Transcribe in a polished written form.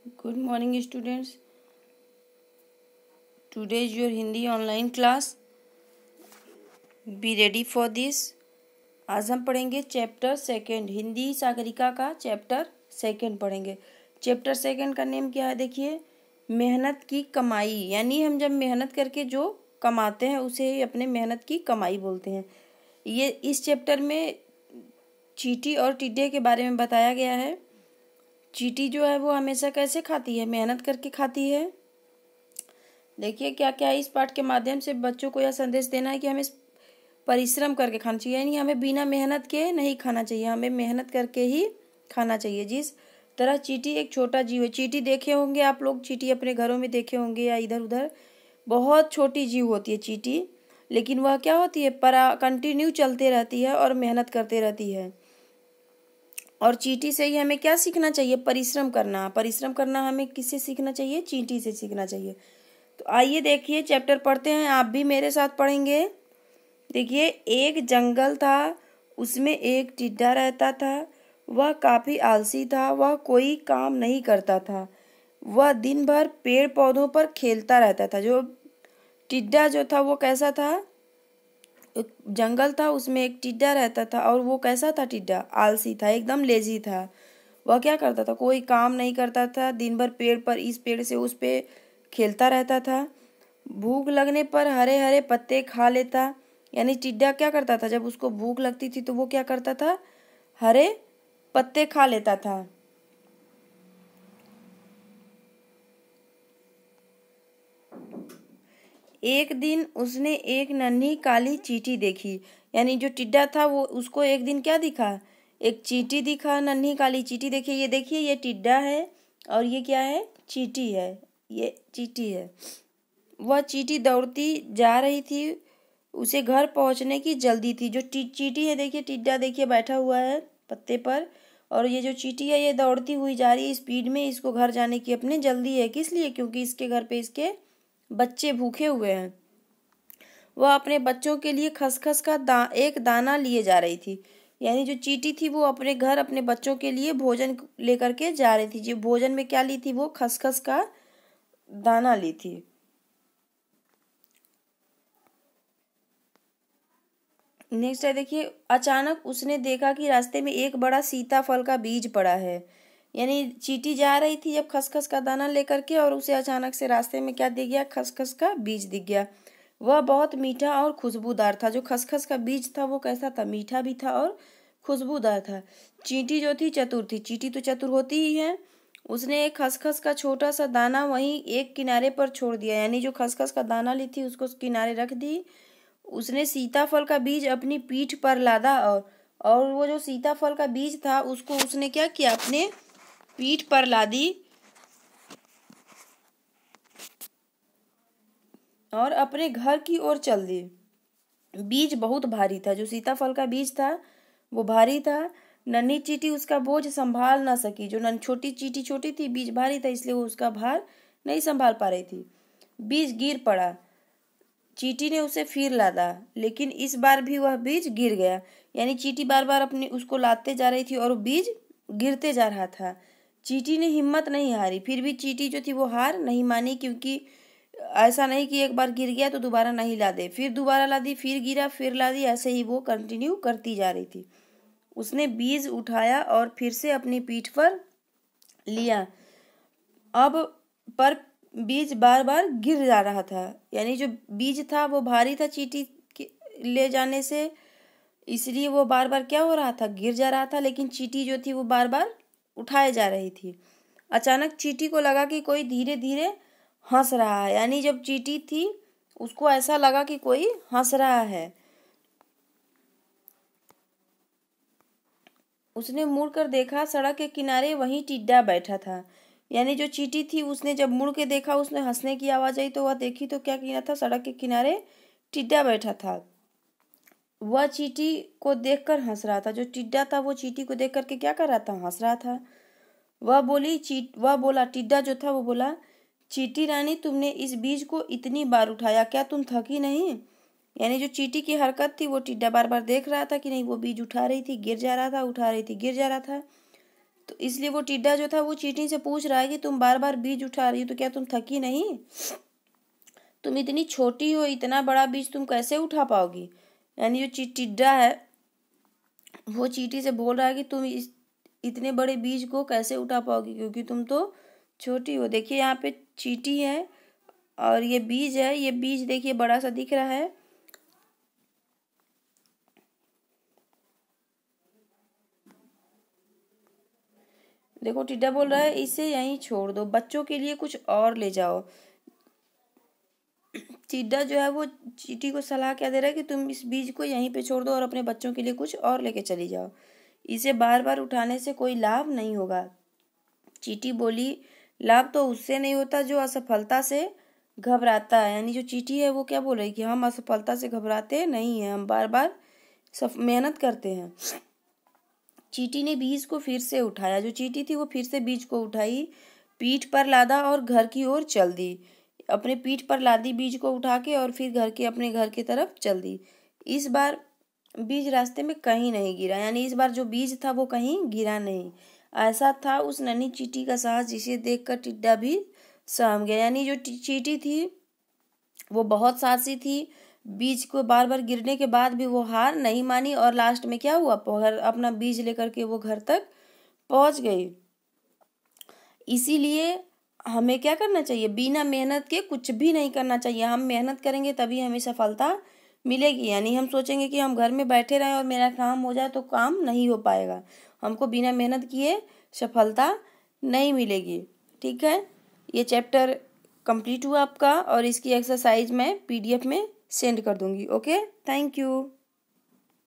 Good morning, students. Today is your Hindi online class. Be ready for this. आज हम पढ़ेंगे chapter second, Hindi Sagarika का chapter second पढ़ेंगे। Chapter second का name क्या है? देखिए, मेहनत की कमाई। यानी हम जब मेहनत करके जो कमाते हैं उसे ही अपने मेहनत की कमाई बोलते हैं। ये इस चैप्टर में चींटी और टिड्डे के बारे में बताया गया है। चींटी जो है वो हमेशा कैसे खाती है? मेहनत करके खाती है। देखिए क्या क्या इस पाठ के माध्यम से बच्चों को यह संदेश देना है कि हमें परिश्रम करके खाना चाहिए। यानी हमें बिना मेहनत के नहीं खाना चाहिए, हमें मेहनत करके ही खाना चाहिए। जिस तरह चींटी एक छोटा जीव है, चींटी देखे होंगे आप लोग, चींटी अपने घरों में देखे होंगे या इधर उधर। बहुत छोटी जीव होती है चींटी, लेकिन वह क्या होती है, कंटिन्यू चलते रहती है और मेहनत करते रहती है। और चींटी से ही हमें क्या सीखना चाहिए? परिश्रम करना। परिश्रम करना हमें किससे सीखना चाहिए? चींटी से सीखना चाहिए। तो आइए देखिए चैप्टर पढ़ते हैं, आप भी मेरे साथ पढ़ेंगे। देखिए, एक जंगल था, उसमें एक टिड्डा रहता था। वह काफी आलसी था, वह कोई काम नहीं करता था। वह दिन भर पेड़ पौधों पर खेलता रहता था। जो टिड्डा जो था वो कैसा था? एक जंगल था, उसमें एक टिड्डा रहता था और वो कैसा था? टिड्डा आलसी था, एकदम लेजी था। वह क्या करता था? कोई काम नहीं करता था, दिन भर पेड़ पर इस पेड़ से उस पे खेलता रहता था। भूख लगने पर हरे हरे पत्ते खा लेता। यानी टिड्डा क्या करता था? जब उसको भूख लगती थी तो वो क्या करता था? हरे पत्ते खा लेता था। एक दिन उसने एक नन्ही काली चींटी देखी। यानी जो टिड्डा था वो उसको एक दिन क्या दिखा? एक चींटी दिखा, नन्ही काली चींटी। देखिए ये टिड्डा है और ये क्या है? चींटी है। ये चींटी है। वह चींटी दौड़ती जा रही थी, उसे घर पहुंचने की जल्दी थी। जो चींटी है, देखिए टिड्डा देखिए बैठा हुआ है पत्ते पर, और ये जो चींटी है ये दौड़ती हुई जा रही है स्पीड में। इसको घर जाने की अपनी जल्दी है। किस लिए? क्योंकि इसके घर पे इसके बच्चे भूखे हुए हैं। वह अपने बच्चों के लिए खसखस का एक दाना लिए जा रही थी। यानी जो चींटी थी वो अपने घर अपने बच्चों के लिए भोजन लेकर के जा रही थी। जो भोजन में क्या ली थी? वो खसखस का दाना ली थी। नेक्स्ट है, देखिए, अचानक उसने देखा कि रास्ते में एक बड़ा सीताफल का बीज पड़ा है। यानी चींटी जा रही थी जब खसखस का दाना लेकर के, और उसे अचानक से रास्ते में क्या दिख गया? खसखस का बीज दिख गया। वह बहुत मीठा और खुशबूदार था। जो खसखस का बीज था वो कैसा था? मीठा भी था और खुशबूदार था। चींटी जो थी चतुर थी, चींटी तो चतुर होती ही है। उसने एक खसखस का छोटा सा दाना वहीं एक किनारे पर छोड़ दिया। यानी जो खसखस का दाना ली थी उसको किनारे रख दी। उसने सीताफल का बीज अपनी पीठ पर लादा, और वो जो सीताफल का बीज था उसको उसने क्या किया? अपने पीठ पर लादी और अपने घर की ओर चल दी। बीज बहुत भारी था। जो सीताफल का बीज था वो भारी था। नन्ही चींटी उसका बोझ संभाल ना सकी। जो छोटी चींटी छोटी थी, बीज भारी था, इसलिए वो उसका भार नहीं संभाल पा रही थी। बीज गिर पड़ा। चींटी ने उसे फिर लादा, लेकिन इस बार भी वह बीज गिर गया। यानी चींटी बार बार अपनी उसको लाते जा रही थी और वो बीज गिरते जा रहा था। चींटी ने हिम्मत नहीं हारी। फिर भी चींटी जो थी वो हार नहीं मानी, क्योंकि ऐसा नहीं कि एक बार गिर गया तो दोबारा नहीं ला दे। फिर दोबारा ला दी, फिर गिरा, फिर ला दी, ऐसे ही वो कंटिन्यू करती जा रही थी। उसने बीज उठाया और फिर से अपनी पीठ पर लिया। अब पर बीज बार बार गिर जा रहा था। यानी जो बीज था वो भारी था चींटी के ले जाने से, इसलिए वो बार बार क्या हो रहा था? गिर जा रहा था। लेकिन चींटी जो थी वो बार बार उठाए जा रही थी। अचानक चींटी को लगा कि कोई धीरे धीरे हंस रहा है। यानी जब चींटी थी उसको ऐसा लगा कि कोई हंस रहा है। उसने मुड़कर देखा, सड़क के किनारे वहीं टिड्डा बैठा था। यानी जो चींटी थी उसने जब मुड़ के देखा, उसने हंसने की आवाज आई तो वह देखी तो क्या किया था? सड़क के किनारे टिड्डा बैठा था। वह चींटी को देखकर हंस रहा था। जो टिड्डा था वो चींटी को देख करके क्या कर रहा था? हंस रहा था। वह बोला, टिड्डा जो था वो बोला, चींटी रानी, तुमने इस बीज को इतनी बार उठाया, क्या तुम थकी नहीं? यानी जो चींटी की हरकत थी वो टिड्डा बार बार देख रहा था कि नहीं, वो बीज उठा रही थी, गिर जा रहा था, उठा रही थी, गिर जा रहा था। तो इसलिए वो टिड्डा जो था वो चींटी से पूछ रहा है कि तुम बार बार बीज उठा रही हो तो क्या तुम थकी नहीं? तुम इतनी छोटी हो, इतना बड़ा बीज तुम कैसे उठा पाओगी? यानी जो टिड्डा है वो चींटी से बोल रहा है कि तुम इतने बड़े बीज को कैसे उठा पाओगी, क्योंकि तुम तो छोटी हो। देखिए यहाँ पे चींटी है और ये बीज है, ये बीज देखिए बड़ा सा दिख रहा है। देखो टिड्डा बोल रहा है इसे यहीं छोड़ दो, बच्चों के लिए कुछ और ले जाओ। टिड्डा जो है वो चींटी को सलाह क्या दे रहा है कि तुम इस बीज को यहीं पे छोड़ दो और अपने बच्चों के लिए कुछ और लेके चली जाओ, इसे बार बार उठाने से कोई लाभ नहीं होगा। चींटी बोली लाभ तो उससे नहीं होता जो असफलता से घबराता है। यानी जो चींटी है वो क्या बोल रही है कि हम असफलता से घबराते नहीं हैं, हम बार बार मेहनत करते हैं। चींटी ने बीज को फिर से उठाया, जो चींटी थी वो फिर से बीज को उठाई, पीठ पर लादा और घर की ओर चल दी। अपने पीठ पर लादी बीज को उठा के और फिर अपने घर की तरफ चल दी। इस बार बीज रास्ते में कहीं नहीं गिरा, यानी इस बार जो बीज था वो कहीं गिरा नहीं। ऐसा था उस नन्ही चींटी का साहस जिसे देखकर टिड्डा भी सहम गया। यानी जो चींटी थी वो बहुत साहसी थी, बीज को बार बार गिरने के बाद भी वो हार नहीं मानी और लास्ट में क्या हुआ, अपना बीज लेकर के वो घर तक पहुंच गई। इसीलिए हमें क्या करना चाहिए, बिना मेहनत के कुछ भी नहीं करना चाहिए। हम मेहनत करेंगे तभी हमें सफलता मिलेगी। यानी हम सोचेंगे कि हम घर में बैठे रहें और मेरा काम हो जाए, तो काम नहीं हो पाएगा। हमको बिना मेहनत किए सफलता नहीं मिलेगी। ठीक है, ये चैप्टर कंप्लीट हुआ आपका और इसकी एक्सरसाइज मैं PDF में सेंड कर दूंगी। Okay, thank you.